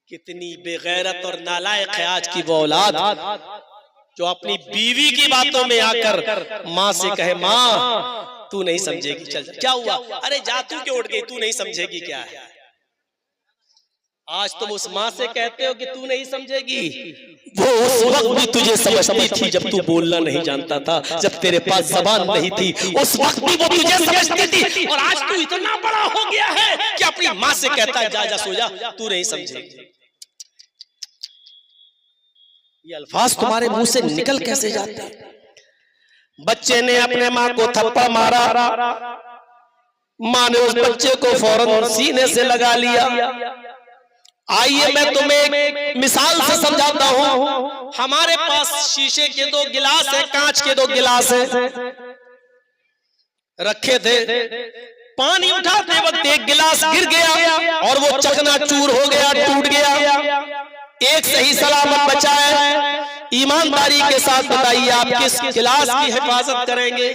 कितनी बेगैरत और नालायक है आज की वो औलाद जो अपनी बीवी की बातों में आकर माँ से कहे माँ तू नहीं समझेगी, चल क्या हुआ, अरे जा तू क्यों उठ गई, तू नहीं समझेगी क्या है। आज तुम उस माँ से कहते हो कि तू नहीं समझेगी, वो उस वक्त भी तुझे समझती थी जब तू बोलना नहीं जानता था, जब तेरे पास जबान नहीं थी, उस वक्त भी वो तुझे समझती थी। और आज तू इतना बड़ा हो गया है कि अपनी माँ से कहता है जा जा सो जा, तू नहीं समझेगी। ये अल्फाज तुम्हारे मुंह से निकल कैसे जाते हैं। बच्चे ने अपने माँ को थप्पड़ मारा, माँ ने उस बच्चे को फौरन सीने से लगा लिया। आइए मैं तुम्हें एक मिसाल से समझाता हूं। हमारे पास शीशे के 2 गिलास है, कांच के 2 गिलास है, रखे थे। पानी उठाते वक्त एक गिलास गिर गया और वो चकनाचूर हो गया, टूट गया। एक सही सलामत बचा है। ईमानदारी के साथ बताइए आप किस गिलास की हिफाजत करेंगे,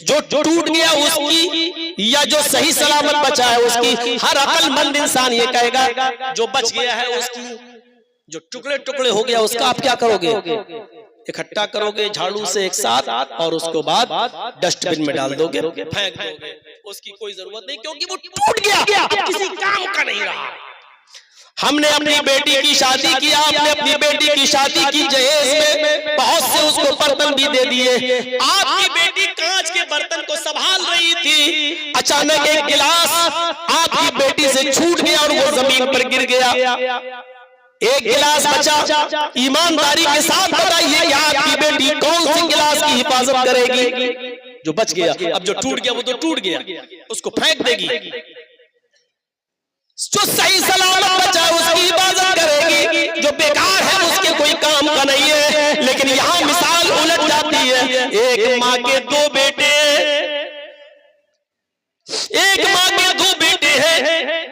जो टूट गया उसकी या जो सही सलामत बचा है उसकी। हर अक्लमंद इंसान ये कहेगा जो बच गया है उसकी, जो टुकड़े टुकड़े हो गया उसका आप क्या करोगे, इकट्ठा करोगे झाड़ू से एक साथ और उसको बाद डस्टबिन में डाल दोगे, फेंक दोगे, उसकी कोई जरूरत नहीं क्योंकि वो टूट गया, किसी काम का नहीं रहा। हमने अपनी बेटी की शादी की, आपने अपनी बेटी की शादी की, जहेज में बहुत से उसको बर्तन भी दे दिए। आपकी बेटी कांच के बर्तन को संभाल रही थी, अचानक एक गिलास आपकी बेटी से छूट गया और वो जमीन पर गिर गया। एक गिलास बचा। ईमानदारी के साथ बताइए कि आपकी बेटी कौन सी गिलास की हिफाजत करेगी, जो बच गया। अब जो टूट गया वो तो टूट गया, उसको फेंक देगी। जो सही सलामत बचा उसकी हिफाजत करेगी, जो बेकार है उसके कोई काम का नहीं है। लेकिन यहाँ मिसाल उलट जाती है। एक माँ के 2 बेटे, एक माँ के 2 बेटे हैं,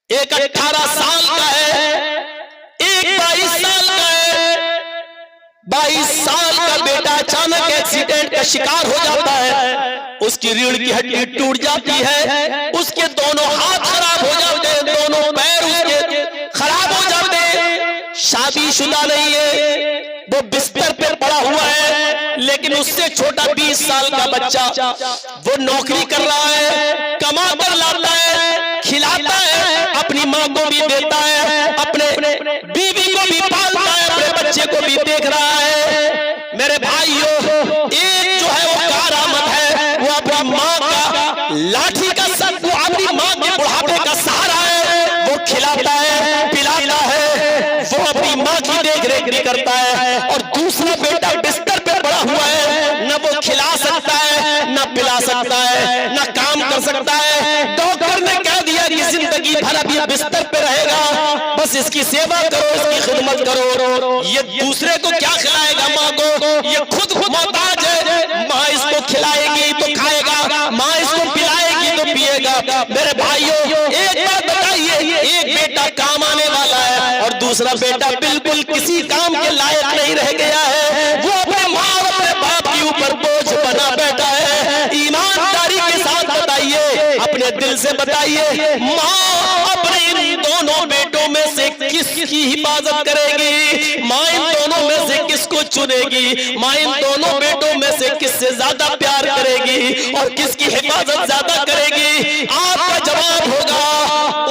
एक 18 साल का है, एक 22 साल का है। 22 साल का बेटा अचानक एक्सीडेंट का शिकार हो जाता है, उसकी रीढ़ की हड्डी टूट जाती है, उसके दोनों हाथ खराब हो जाते हैं, दोनों पैर उसके खराब हो जाते हैं। शादीशुदा नहीं है, वो बिस्तर पे पड़ा हुआ है, लेकिन उससे छोटा 20 साल का बच्चा वो नौकरी कर रहा है, कमा कर लाता है, खिलाता है, अपनी माँ को भी देता है, अपने बीवी को भी पालता है, अपने बच्चे को भी देख रहा है। मेरे भाइयों, एक जो है वो कारामत है, वो अपनी माँ का लाठी का सर, वो अपनी माँ के बुढ़ापे का सहारा है, वो खिलाता है, पिलाता है, वो अपनी माँ की देख रेख भी करता है। और दूसरा बेटा बिस्तर पे पड़ा हुआ है, न वो खिला सकता है, न पिला सकता है, न काम कर सकता है। डॉक्टर ने कह दिया कि जिंदगी भर अब ये बिस्तर पे रहेगा, बस इसकी सेवा करो, इसकी खिदमत करो। ये दूसरे को क्या खिलाएगा, माँ को, ये खुद मोहताज है। माँ इसको खिलाएगी तो खाएगा, माँ इसको पिलाएगी तो पिएगा। मेरे भाइयों, एक बात बताइए, एक बेटा काम आने वाला है और दूसरा बेटा बिल्कुल किसी काम के लायक नहीं रह गया है, वो अपने माँ और अपने बाप के ऊपर बोझ बना बैठा है। ईमानदारी के साथ बताइए, अपने दिल से बताइए, माँ अपने इन दोनों बेटों में से किसकी हिफाजत करेगी, माँ इन दोनों में से किसको चुनेगी, माँ इन दोनों बेटों में से किससे ज्यादा प्यार करेगी और किसकी हिफाजत ज्यादा करेगी। आपका जवाब होगा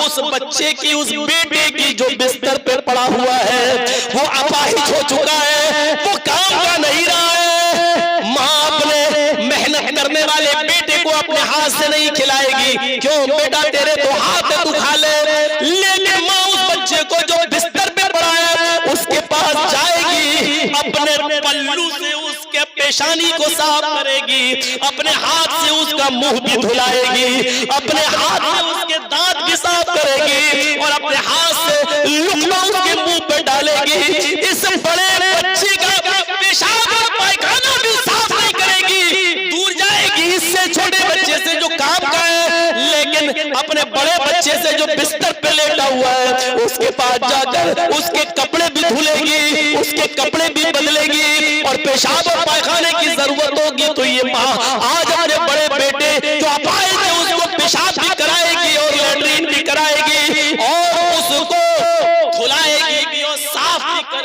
उस बच्चे की, उस बेटे की जो बिस्तर पे पड़ा हुआ है, वो अपाहिज हो चुका है, वो काम का नहीं रहा है। माँ अपने मेहनत करने वाले बेटे को अपने हाथ से नहीं खिलाएगी, क्यों बेटा तेरे तो हाथ है, तू खा ले। लेकिन माँ उस बच्चे को जो बिस्तर पे पड़ा है उसके पास जाएगी, अपने पल्लू से उसके पेशानी को साफ करेगी, अपने हाथ से उसका मुंह भी धुलाएगी, अपने हाथ से उसके दांत भी साफ करेगी और अपने हाथ से लुकमा उसके मुंह पे डालेगी। इस बड़े बच्चे का पेशाब और पायखाना भी साफ नहीं करेगी, दूर जाएगी इससे छोटे बच्चे से जो काम का है, लेकिन अपने बड़े बच्चे से जो बिस्तर पे लेटा हुआ है उसके पास जाकर उसके कपड़े भी धुलेगी, उसके कपड़े भी बदलेगी और पेशाब और पायखाने की जरूरत होगी तो ये माँ आज अपने बड़े बेटे जो अपाहिज है उसको पेशाब भी कराएगी और लैट्रीन भी कराएगी और उसको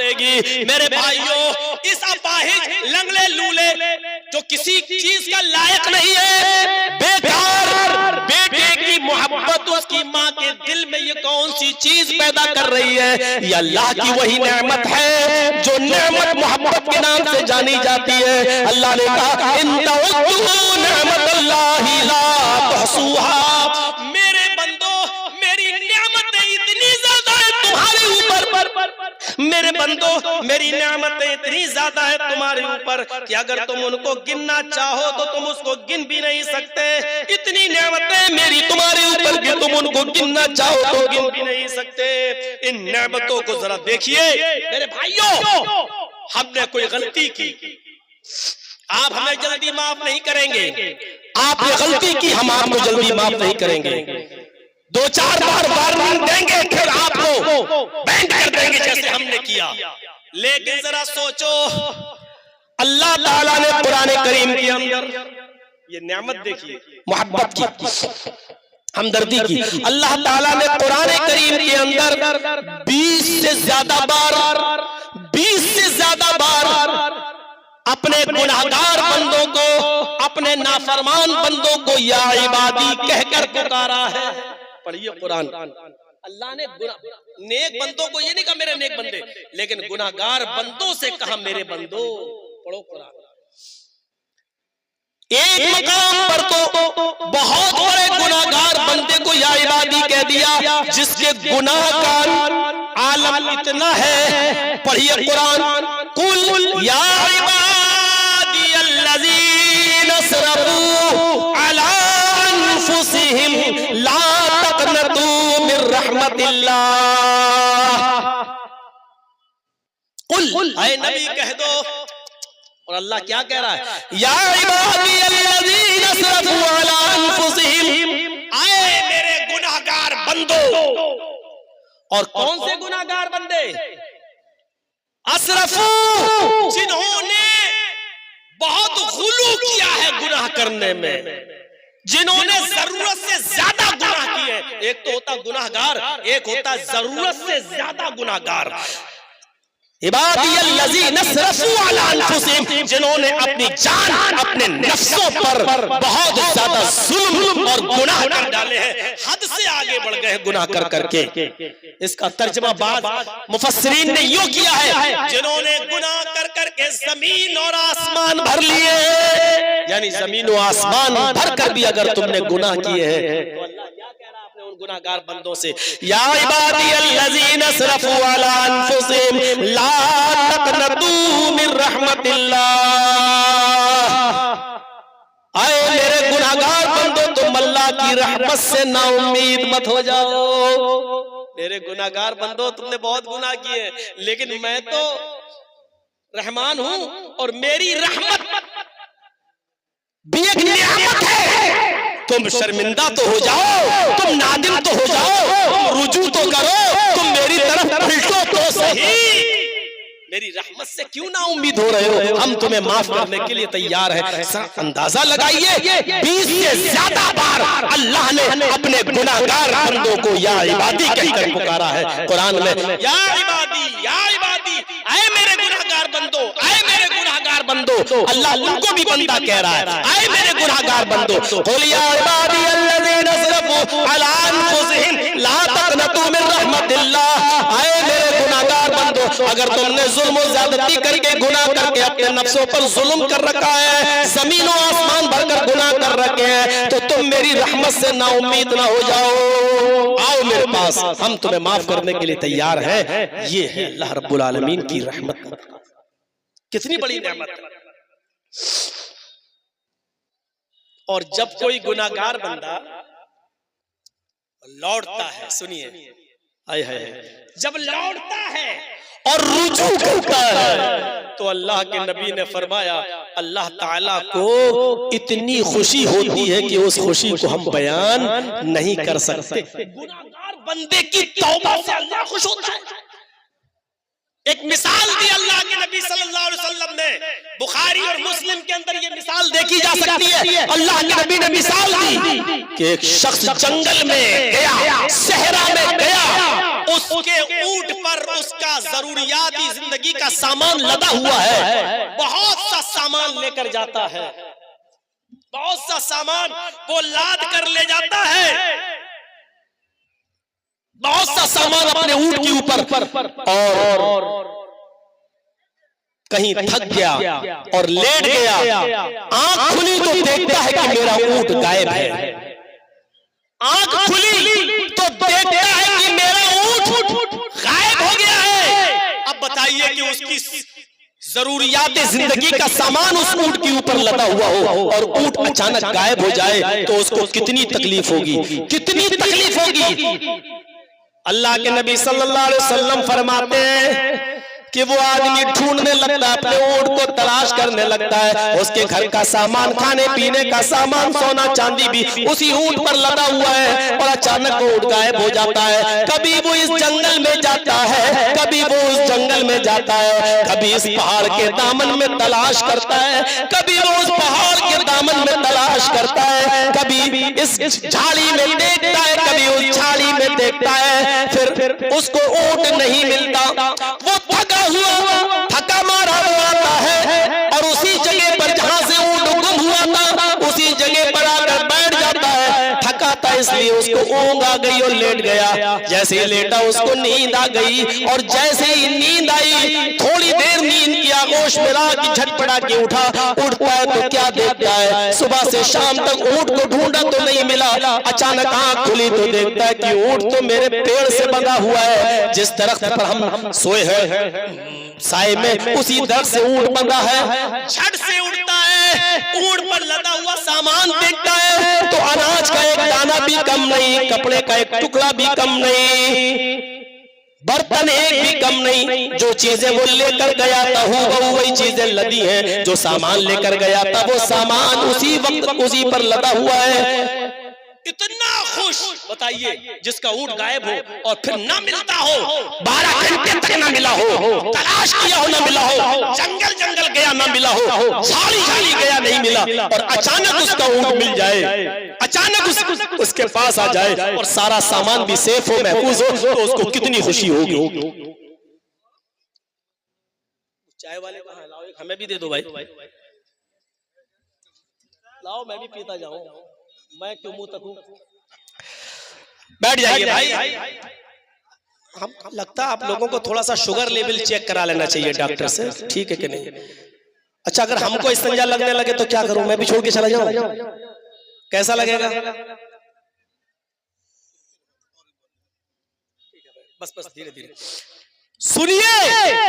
मिलेगी। मेरे भाइयों, इस अपाहिज लंगड़े लूले जो किसी चीज का लायक नहीं है, बेकार बेटे की मोहब्बत उसकी माँ के दिल में ये कौन सी चीज पैदा कर रही है? ये अल्लाह की वही नेमत है जो नेमत मोहब्बत के नाम से जानी जाती है। अल्लाह ने कहा इन तउद्दू नेमतल्लाहि ला तुहसूहा, मेरे बंदो मेरी नेमतें इतनी ज्यादा है तुम्हारे ऊपर, मेरे बंदो मेरी नेमतें इतनी ज्यादा है तुम्हारे ऊपर कि अगर तुम उनको गिनना चाहो तो तुम उसको गिन भी नहीं सकते। इतनी नेमतें मेरी तुम्हारे ऊपर कि तुम उनको गिनना चाहो तो गिन भी नहीं सकते। इन नेमतों को जरा देखिए मेरे भाइयों, हमने कोई गलती की, आप हमें जल्दी माफ नहीं करेंगे। आपने गलती की, हम आपको जल्दी माफ नहीं करेंगे। 2-4 बार वार्निंग देंगे, फिर आपको बैंड कर देंगे जैसे हमने किया। लेकिन जरा सोचो, अल्लाह ताला ने कुरान करीम के अंदर ये नेमत देखिए, मोहब्बत की, हमदर्दी की। अल्लाह ताला ने कुरान करीम के अंदर 20 से ज्यादा बार अपने गुनाहगार बंदों को, अपने नाफरमान बंदों को या इबादी कहकर पुकारा है। पढ़िए कुरान। अल्लाह ने नेक बंदों को ये नहीं कहा मेरे नेक बंदे, लेकिन गुनाहगार बंदों से कहा मेरे बंदो। पढ़ो कुरान। एक मकाम पर तो बहुत बड़े गुनाहगार बंदे को या इबादी कह दिया, जिसके गुनाह का आलम इतना है। पढ़िए कुरान। कुल या इबादी अल्लज़ीना असरफू अला अनफुसिहिम ला तक़नतू मिर रहमतिल्लाह। कुल, ऐ नबी कह दो। और अल्लाह क्या कह रहा है? या इबादी अल्लज़ीना असरफू अला अनफुसिहिम, आए मेरे गुनाहगार बंदो। और कौन से गुनाहगार बंदे? असरफू, जिन्होंने बहुत गुलू किया है गुनाह करने में, जिन्होंने जरूरत से ज्यादा गुनाह किए। एक तो होता गुनाहगार, एक होता जरूरत से ज्यादा गुनाहगार। इबादियल्लज़ीना असरफू अला अनफुसिहिम, जिन्होंने अपनी जान, अपने नफ्सों पर बहुत ज्यादा जुल्म और गुनाह कर डाले हैं, हद से आगे बढ़ गए गुनाह कर करके। इसका तर्जुमा बाद मुफस्सिरीन ने यूं किया है, जिन्होंने गुनाह कर करके जमीन और आसमान भर लिए, यानी जमीन और आसमान भर कर भी अगर तुमने गुनाह किए हैं तो अल्लाह क्या कह रहा है अपने उन गुनाहगार बंदों से? या इबादियल्लज़ीना असरफू अला अनफुसिहिम ला तक़नतू मिर रहमतिल्लाह। आए मेरे गुनाहगार बंदो, तुम अल्लाह की रहमत से नाउम्मीद मत हो जाओ। मेरे गुनाहगार बंदो, तुमने बहुत गुनाह किए, लेकिन मैं तो रहमान हूं और मेरी रहमत भी एक नेमत है। तुम शर्मिंदा तो हो जाओ, तुम नादिम तो हो जाओ, तुम रुजू तो करो, तुम मेरी तरफ पलटो तो सही। मेरी रहमत से क्यों ना उम्मीद हो रहे हो? हम तुम्हें माफ करने के लिए तैयार हैं। अंदाजा लगाइए, 20 से ज्यादा बार अल्लाह ने अपने गुनाहगार बंदों को या इबादी कहकर पुकारा है कुरान में। या इबादी, आए मेरे गुनाहगार बंदो, आए मेरे गुनाहगार बंदो। अल्लाह उनको भी बंदा कह रहा है, आए मेरे गुनाहगार बंदो। कुल या इबादी अल्लज़ीना असरफू अला अनफुसिहिम ला तक़नतू मिर रहमतिल्लाह। आए मेरे गुनाहगार बंदो, अगर तुमने जुल्म और ज्यादती करके गुनाह करके अपने नफ्सों पर जुल्म कर रखा है, जमीन और आसमान भरकर गुनाह कर रखे हैं, तो तुम मेरी रहमत से ना उम्मीद ना हो जाओ। आओ मेरे पास, हम तुम्हें माफ करने के लिए तैयार हैं। ये है अल्लाह रब्बुल आलमीन की रहमत। कितनी बड़ी नेमत है। और जब कोई गुनाहगार बंदा लौटता है, सुनिए, आए है, जब लौटता है और रुजू करता है तो अल्लाह के नबी ने फरमाया अल्लाह ताला को इतनी खुशी होती है कि उस खुशी को हम बयान नहीं कर सकते। गुनाहगार बंदे की तौबा से अल्लाह खुश होता है। एक मिसाल दी अल्लाह के नबी सल्लल्लाहु अलैहि वसल्लम ने, बुखारी और मुस्लिम के अंदर ये मिसाल देखी जा सकती है। अल्लाह के नबी ने मिसाल दी कि एक शख्स जंगल में गया, सहरा में गया, उसके ऊंट पर पर उसका जरूरियाती जिंदगी का सामान लदा हुआ है, बहुत सा सामान लेकर जाता है, बहुत सा सामान वो लाद कर ले जाता है, बहुत सा सामान अपने ऊंट के ऊपर, और कहीं थक गया और लेट गया, आंख खुली तो देखता है कि मेरा ऊंट गायब है, आंख खुली तो देखता है कि मेरा ऊंट गायब हो गया है। अब बताइए कि उसकी जरूरियात जिंदगी का सामान उस ऊंट के ऊपर लदा हुआ हो और ऊंट अचानक गायब हो जाए तो उसको कितनी तकलीफ होगी, कितनी तकलीफ होगी। अल्लाह के नबी सल्लल्लाहु अलैहि वसल्लम फरमाते हैं कि वो आदमी ढूंढने लगता है, अपने ऊंट को तलाश करने लगता है, उसके घर का सामान, खाने पीने का सामान, सोना चांदी भी उसी ऊंट पर लदा हुआ है, और अचानक वो ऊंट गायब हो जाता है। कभी वो इस जंगल में जाता है, कभी वो उस जंगल में जाता है, कभी इस पहाड़ के दामन में तलाश करता है, कभी वो उस पहाड़ के दामन में तलाश करता है, कभी इस झाड़ी में देखता है, कभी उस झाड़ी में देखता है, फिर उसको ऊंट नहीं मिलता। वो थका मारा हुआ आता है और उसी जगह पर जहां से ऊंट गुम हुआ था उसी जगह पर आकर बैठ जाता है। थका था इसलिए उसको ऊंघ आ गई और लेट गया। जैसे ही लेटा उसको नींद आ गई, और जैसे ही नींद आई थोड़ी देर नींद की आगोश में रहा कि झटपटा के उठता है तो क्या देखता है, सुबह से शाम तक ऊंट को ढूंढा तो नहीं मिला। अचानक आंख खुली तो देखता है कि ऊंट तो मेरे पेड़ से बंधा हुआ है, जिस दरख्त पर हम सोए हैं साए में उसी दरख्त से ऊंट बंधा है। झट से उड़ता है, ऊंट पर लदा हुआ सामान देखता है तो अनाज का एक दाना भी कम नहीं, कपड़े का एक टुकड़ा भी कम नहीं, बर्तन एक भी कम नहीं। जो चीजें वो लेकर गया था वही चीजें लदी हैं, जो सामान लेकर गया था वो सामान उसी वक्त उसी पर लदा हुआ है। इतना खुश, बताइए, जिसका ऊंट गायब हो और फिर ना मिलता हो, 12 घंटे तक ना मिला हो, तलाश किया हो ना मिला हो, जंगल जंगल गया ना मिला हो, झाड़ी झाड़ी गया नहीं मिला, और अचानक उसका ऊंट मिल जाए, अचानक उसके पास आ जाए और सारा सामान भी सेफ हो, महफूज हो, तो उसको कितनी खुशी होगी। चाय वाले कहाँ, लाओ एक हमें भी दे दो भाई, लाओ मैं भी पीता जाऊं, मैं क्यों मुंह तकूं। बैठ जाइए भाई। हम लगता है आप लोगों को थोड़ा सा शुगर लेवल चेक करा लेना चाहिए डॉक्टर से, ठीक है कि नहीं? अच्छा, अगर हमको संजा लगने लगे तो क्या करूं, मैं भी छोड़ के चला जाऊं? कैसा लगेगा? बस बस धीरे धीरे सुनिए।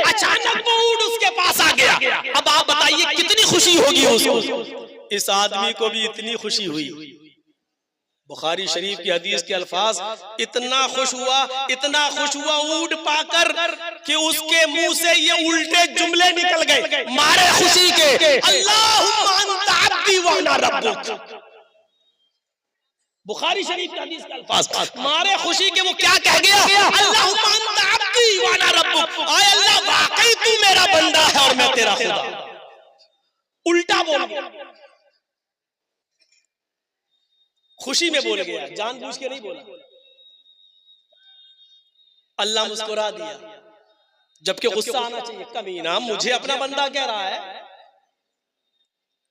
अचानक वो ऊंट उसके पास आ गया। अब आप बताइए कितनी खुशी होगी उसको। इस आदमी को भी इतनी खुशी हुई। बुखारी शरीफ की हदीस के अल्फाज, इतना खुश हुआ ऊंट पाकर कि उसके मुंह से ये उल्टे जुमले निकल गए मारे खुशी के, अल्लाहुम्मा अंता अब्दी व अना रब्बुक। बुखारी शरीफ की हदीस के अल्फाज, मारे खुशी के वो क्या कह गया, अल्लाहुम्मा अंता अब्दी व अना रब्बुक। आए अल्लाह, वाकई तू मेरा बंदा है और मैं तेरा खुदा। उल्टा बोल गया, खुशी में बोल गया, जानबूझ के नहीं बोला। अल्लाह मुस्कुरा दिया, जबकि गुस्सा आना चाहिए, कमीना मुझे अपना बंदा कह रहा है।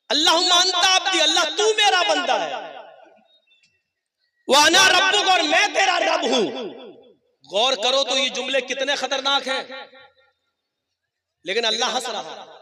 अल्लाहुम्मा अंता अब्दी, अल्लाह तू मेरा बंदा है, व अना रब्बुक, और मैं तेरा रब हूं। गौर करो तो ये जुमले कितने खतरनाक हैं, लेकिन अल्लाह हंस रहा है।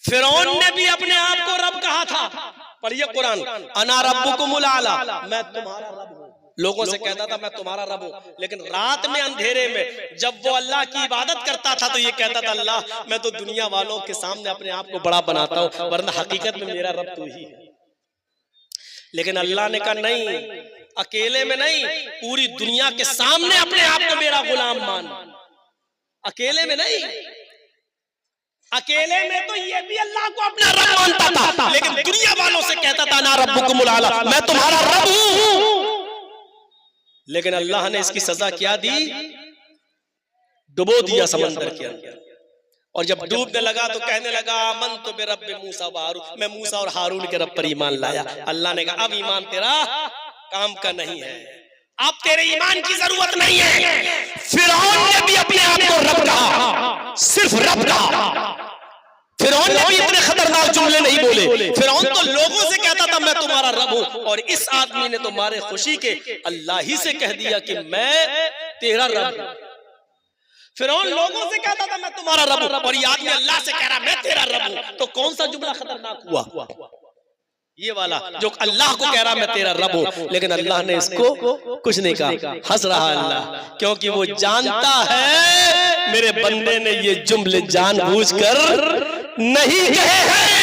फिरौन ने भी अपने आप को रब कहा था, पढ़िए कुरान, अना रब्बुकुमुल आला, मैं तुम्हारा रब हूं। लोगों से कहता था मैं तुम्हारा रब हूं, लेकिन रात में अंधेरे में जब वो अल्लाह की इबादत करता था तो ये कहता था, अल्लाह मैं तो दुनिया वालों के सामने अपने आप को बड़ा बनाता हूं, वरना हकीकत में मेरा रब तू ही है। लेकिन अल्लाह ने कहा नहीं, अकेले में नहीं, पूरी दुनिया के सामने अपने आप को मेरा गुलाम मान। अकेले में नहीं, अकेले में तो ये भी अल्लाह को अपना रब मानता था, लेकिन दुनिया वालों से कहता था ना रब्बुकुमुल आला, मैं तुम्हारा रब हूं। लेकिन अल्लाह ने इसकी सजा क्या दी, डुबो दिया समंदर के अंदर। और जब डूबने लगा तो कहने लगा मन तो बेरब्बे मूसा व हारून, मैं मूसा और हारून के रब पर ईमान लाया। अल्लाह ने कहा अब ईमान तेरा काम का नहीं है, अब तेरे ईमान की जरूरत नहीं है। फिरौन ने भी अपने आप को रब कहा, सिर्फ रब कहा। फिरौन ने भी इतने खतरनाक जुमले नहीं बोले। फिरौन तो लोगों से कहता था मैं तुम्हारा रब हूं, और इस आदमी ने तो मारे खुशी के अल्लाह ही से कह दिया कि मैं तेरा रब हूं। फिरौन लोगों से कहता था मैं तुम्हारा रब हूं, और ये आदमी अल्लाह से कह रहा मैं तेरा रब हूं। तो कौन सा जुमला खतरनाक हुआ? ये वाला जो अल्लाह को कह रहा मैं तेरा रब हूं, लेकिन अल्लाह ने इसको कुछ नहीं कहा। हंस रहा अल्लाह, क्योंकि वो जानता है मेरे बंदे ने ये जुमले जानबूझकर नहीं कहे हैं,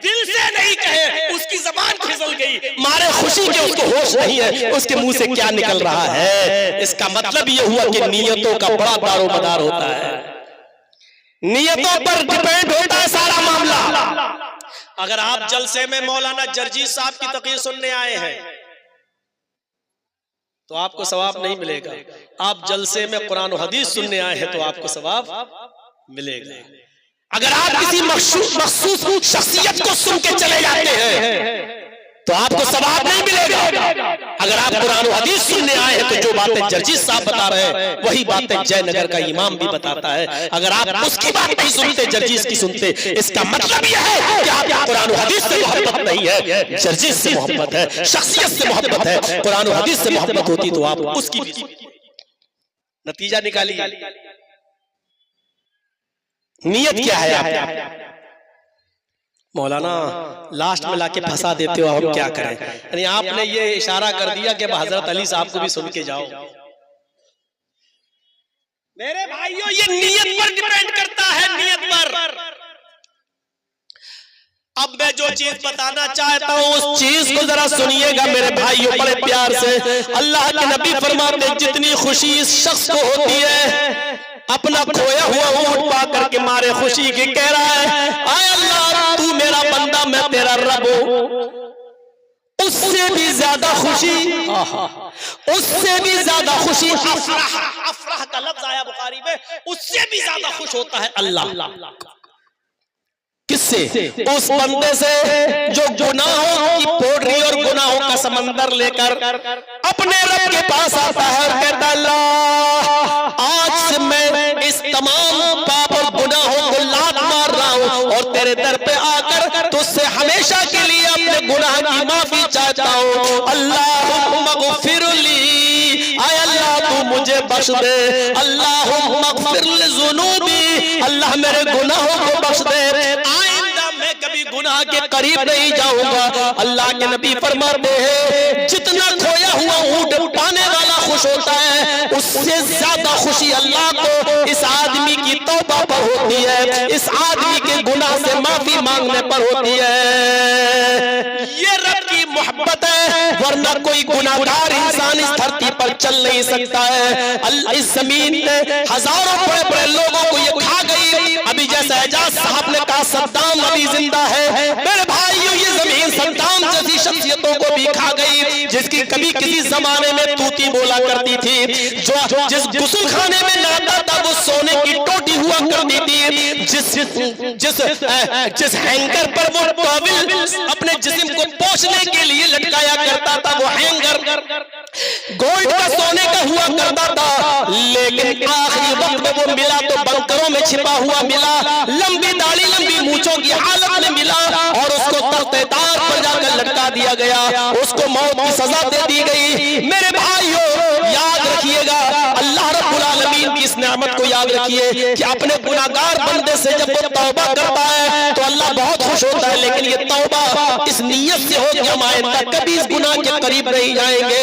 दिल से नहीं कहे, उसकी जबान फिसल गई, मारे खुशी के उसको होश नहीं है उसके मुंह से क्या निकल रहा है। इसका मतलब ये हुआ कि नियतों का बड़ा दारोमदार होता है, नियतों पर डिपेंड होता है सारा मामला। अगर आप जलसे में मौलाना जर्जी साहब की तकरीर सुनने आए हैं तो आपको सवाब नहीं मिलेगा। आप जलसे में कुरान और हदीस सुनने आए हैं तो आपको सवाब मिलेगा। अगर आप किसी मखसूस शख्सियत को सुन के चले जाते हैं तो आपको सवाब नहीं मिलेगा। अगर आप कुरान और हदीस सुनने आए हैं तो जो बातें जर्जी साहब बता रहे हैं वही बातें जयनगर का इमाम भी बताता है। अगर आप उसकी बात नहीं सुनते, जर्जीस की सुनते, इसका मतलब यह है कि आप कुरान और हदीस से मोहब्बत नहीं है, जर्जीस से मोहब्बत है, शख्सियत से मोहब्बत है। कुरान और हदीस से मोहब्बत होती तो आप उसकी भी। नतीजा निकालिए, नियत क्या है आपकी? मौलाना लास्ट में लाके फंसा देते हो, हम क्या करें? यानी आपने ये इशारा कर दिया कि हजरत अली साहब को भी सुन के जाओ। मेरे भाइयों, ये नियत पर डिपेंड करता है, नियत पर। अब मैं जो चीज बताना चाहता हूँ उस चीज को जरा सुनिएगा मेरे भाइयों बड़े प्यार से। अल्लाह के नबी फरमाते जितनी खुशी इस शख्स को होती है अपना खोया हुआ ऊंट पा करके मारे खुशी की कह रहा है आय अल्लाह तू मेरा बंदा मैं तेरा रब हूं, उससे भी ज्यादा खुशी, उससे भी ज्यादा खुशी अफराह का लफ्ज आया बुखारी में, उससे भी ज्यादा खुश होता है अल्लाह। किससे? उस बंदे से जो गुनाहों की पोटरी और गुनाहों का समंदर लेकर अपने रब के पास आता है और कहता अल्लाह आज से मैं इस तमाम पाप और गुनाहों को लात मार रहा हूं और तेरे दर पे आकर तुझसे हमेशा के लिए अपने गुनाह की माफी चाहता हूं। अल्लाहुम्मा गफिरली, आय अल्लाह तू मुझे बख्श दे। अल्लाहुम्मा गफिर लिज़ुनूबी, अल्लाह मेरे गुनाहों को बख्श दे, आइंदा मैं कभी गुनाह के करीब नहीं जाऊंगा। अल्लाह के नबी फरमाते हैं जितना खोया हुआ ऊंट पाने वाला खुश होता है उससे ज्यादा खुशी अल्लाह को इस आदमी की तौबा पर होती है, इस आदमी के गुनाह से माफी मांगने पर होती है। ये रब की मोहब्बत है, वरना कोई गुनाहगार इंसान इस धरती पर चल नहीं सकता है। इस जमीन में हजारों बड़े बड़े लोगों को ये खा गई। अभी जैसा एजाज साहब ने कहा सद्दाम अभी जिंदा है, मेरे भाइयों ये जमीन सद्दाम जैसी शख्सियतों को भी खा गई जिसकी कभी किसी जमाने में तूती बोला करती थी, जो जिस गुस्ल खाने में नहाता था वो सोने की टोटी हुआ करती थी, जिस हैंगर पर वो टॉवेल अपने जिस्म को पोंछने के लिए लटकाया करता था वो हैंगर गोल्ड का सोने का हुआ करता था, लेकिन आखिरी वक्त में वो मिला तो बंकरों में छिपा हुआ मिला, लंबी दाढ़ी लंबी मूंछों की हालत में मिला और उसको तख्तेदार पर जाकर लटका दिया गया, उसको मौत की सजा दे दी गई। मेरे भाइयों याद रखिएगा अल्लाह रब्बुल आलमीन की इस नेमत को याद रखिए कि अपने गुनाहगार बंदे से जब वो तौबा करता है तो अल्लाह बहुत खुश होता है, लेकिन ये तौबा इस नीयत से हो कि हम आइंदा कभी इस गुनाह के करीब नहीं जाएंगे।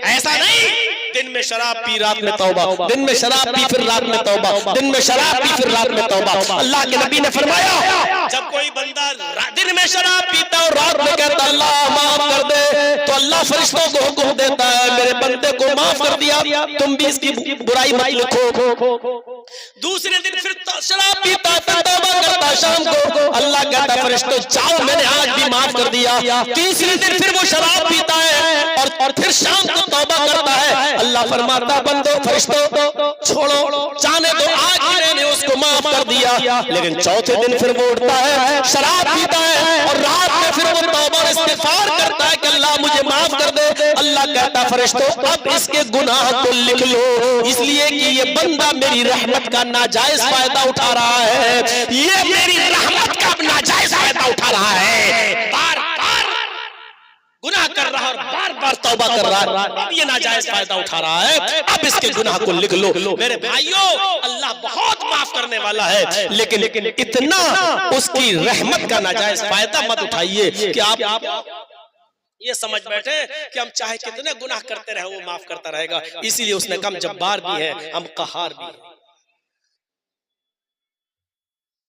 ऐसा नहीं दिन में शराब पी रात में तौबा, दिन में शराब पी फिर रात में तौबा, दिन में शराब पी फिर रात में तौबा। अल्लाह के नबी ने फरमाया जब कोई बंदा दिन में शराब पीता और रात में कहता अल्लाह माफ कर दे तो अल्लाह फरिश्तों को हुक्म देता है मेरे बंदे को माफ कर दिया, तुम भी इसकी बुराई मत लिखो। दूसरे दिन फिर शराब पीता फिर तौबा करता शाम को, अल्लाह कहता फरिश्तों जाओ मैंने आज भी माफ कर दिया। तीसरे दिन फिर वो शराब पीता है और फिर शाम को तौबा करता है, अल्लाह फरमाता बंदो फरिश्तों छोड़ो जाने दो, आज ही रहने उसको माफ कर दिया। लेकिन चौथे दिन फिर वो उठता है, शराब पीता है और रात में फिर वो तौबा और इस्तिगफार करता है कि अल्लाह मुझे माफ कर दे। अल्लाह कहता फरिश्तों अब इसके गुनाह को लिख लो, इसलिए कि ये बंदा मेरी रहमत का नाजायज फायदा उठा रहा है, ये मेरी रहमत का नाजायज फायदा उठा रहा है, बार बार गुनाह कर रहा है और बार बार तौबा कर रहा है, अब ये नाजायज फायदा उठा रहा है, अब इसके गुनाह को लिख लो। मेरे भाइयों, अल्लाह बहुत माफ करने वाला है, लेकिन इतना उसकी रहमत का नाजायज फायदा मत उठाइए कि आप ये समझ बैठे कि हम चाहे कितने गुनाह करते रहे वो माफ करता रहेगा। इसीलिए उसने कहा हम जब्बार भी हैं, हम कहार भी हैं।